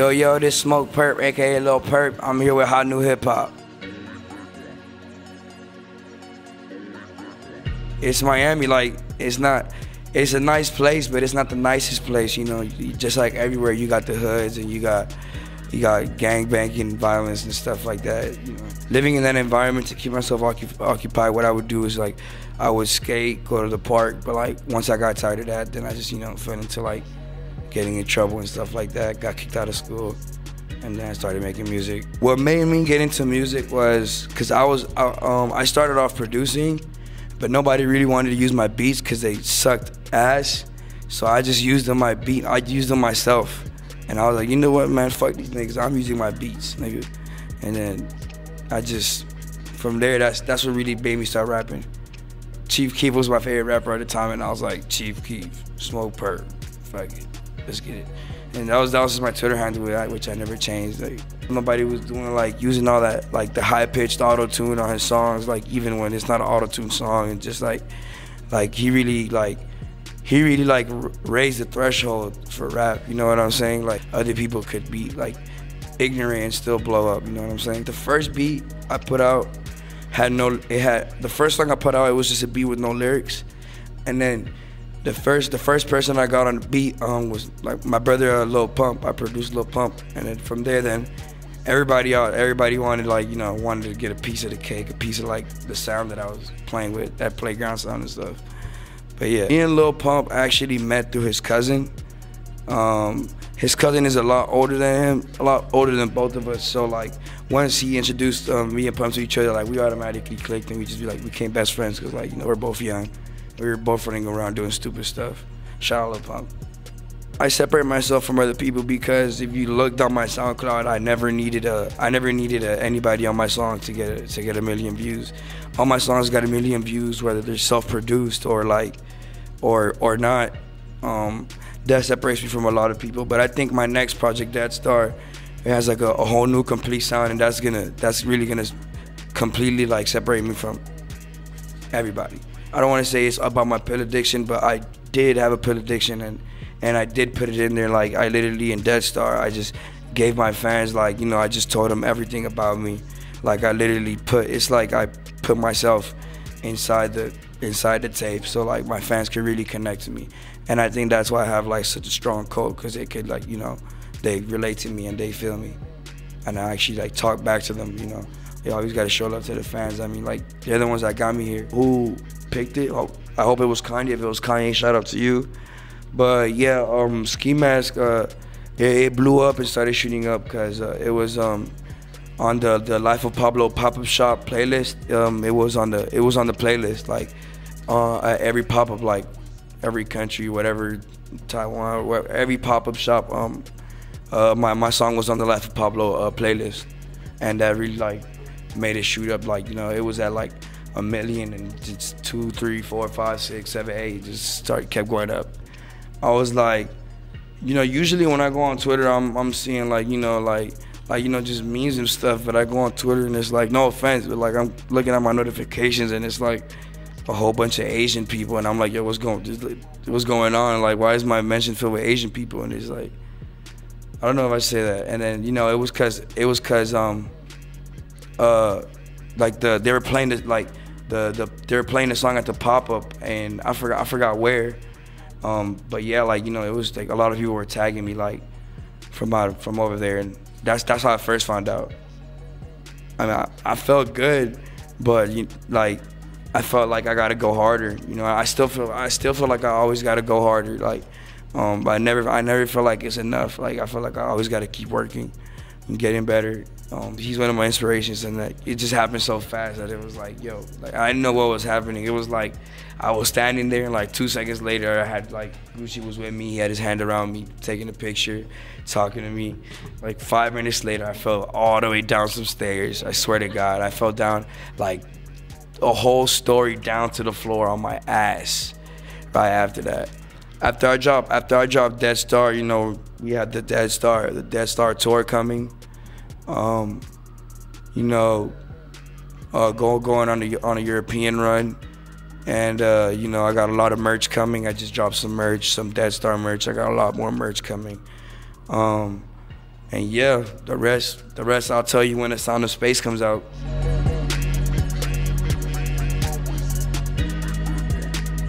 Yo, this Smokepurpp, aka Lil Pump. I'm here with HotNewHipHop. It's Miami, like, it's a nice place, but it's not the nicest place, you know. Just like everywhere, you got the hoods and you got gangbanging, violence and stuff like that, you know. Living in that environment to keep myself occupied, what I would do is, like, I would skate, go to the park, but, like, once I got tired of that, then I just, you know, fell into, like, getting in trouble and stuff like that, got kicked out of school, and then I started making music. What made me get into music was, because I started off producing, but nobody really wanted to use my beats because they sucked ass, so I just used them I used them myself. And I was like, you know what, man, fuck these niggas, I'm using my beats, nigga. And then I just, from there, that's what really made me start rapping. Chief Keef was my favorite rapper at the time, and I was like, Chief Keef, Smokepurpp, fuck it, let's get it. And that was just my Twitter handle, which I never changed. Like, nobody was doing, like, using all that, like, the high-pitched auto-tune on his songs, like, even when it's not an auto-tune song, and just like he really raised the threshold for rap, you know what I'm saying? Like, other people could be, like, ignorant and still blow up, you know what I'm saying? The first beat I put out the first song I put out, it was just a beat with no lyrics. And then the first person I got on the beat was, like, my brother Lil Pump. I produced Lil Pump, and then from there, then everybody wanted, like, you know, wanted to get a piece of the cake, a piece of, like, the sound that I was playing with, that playground sound and stuff. But yeah, me and Lil Pump actually met through his cousin. His cousin is a lot older than him, a lot older than both of us. So, like, once he introduced me and Pump to each other, like, we automatically clicked, and we became best friends because, like, you know, we're both young. We were both running around doing stupid stuff. Shout out Lil Pump. I separate myself from other people because if you looked on my SoundCloud, I never needed anybody on my song to get a million views. All my songs got a million views, whether they're self-produced or not. That separates me from a lot of people. But I think my next project, DEADSTAR, it has, like, a whole new complete sound, and that's really gonna completely, like, separate me from everybody. I don't want to say it's about my pill addiction, but I did have a pill addiction, and I did put it in there. Like, I literally, in DEADSTAR, I just gave my fans, like, you know, I just told them everything about me. Like, I literally it's like I put myself inside the tape, so, like, my fans could really connect to me. And I think that's why I have, like, such a strong code, because they could, like, you know, they relate to me and they feel me. And I actually, like, talk back to them, you know. You always got to show love to the fans. I mean, like, they're the ones that got me here. Who picked it? I hope it was Kanye. If it was Kanye, shout out to you. But yeah, Ski Mask, it blew up and started shooting up because it was on the Life of Pablo pop-up shop playlist. It was on the playlist, like, at every pop-up, like, every country, whatever, Taiwan, every pop-up shop. My song was on the Life of Pablo playlist, and that really, like, made it shoot up. Like, you know, it was at, like, 1 million, and just 2, 3, 4, 5, 6, 7, 8, just kept going up. I was like, you know, usually when I go on Twitter, I'm seeing, like, you know, just memes and stuff, but I go on Twitter and it's like, no offense, but, like, I'm looking at my notifications and it's like a whole bunch of Asian people, and I'm like, yo, what's going on? Like, why is my mention filled with Asian people? And it's like, I don't know if I say that. And then, you know, it was cause like, they were playing this, like, they were playing the song at the pop-up, and I forgot where. But yeah, like, you know, it was like a lot of people were tagging me, like, from over there, and that's how I first found out. I mean, I felt good, but, like, I felt like I gotta go harder. You know, I still feel like I always gotta go harder. Like, but I never feel like it's enough. Like, I feel like I always gotta keep working and getting better. He's one of my inspirations, and, like, it just happened so fast that it was like, yo, like, I didn't know what was happening. It was like I was standing there, and, like, 2 seconds later, I had, like, Gucci was with me. He had his hand around me, taking a picture, talking to me. Like, 5 minutes later, I fell all the way down some stairs. I swear to God, I fell down, like, a whole story down to the floor on my ass right after that. After I dropped DEADSTAR, you know, we had the DEADSTAR tour coming. You know, going on a European run, and you know, I got a lot of merch coming. I just dropped some merch, some DEADSTAR merch. I got a lot more merch coming, And yeah, the rest I'll tell you when the Sound of Space comes out.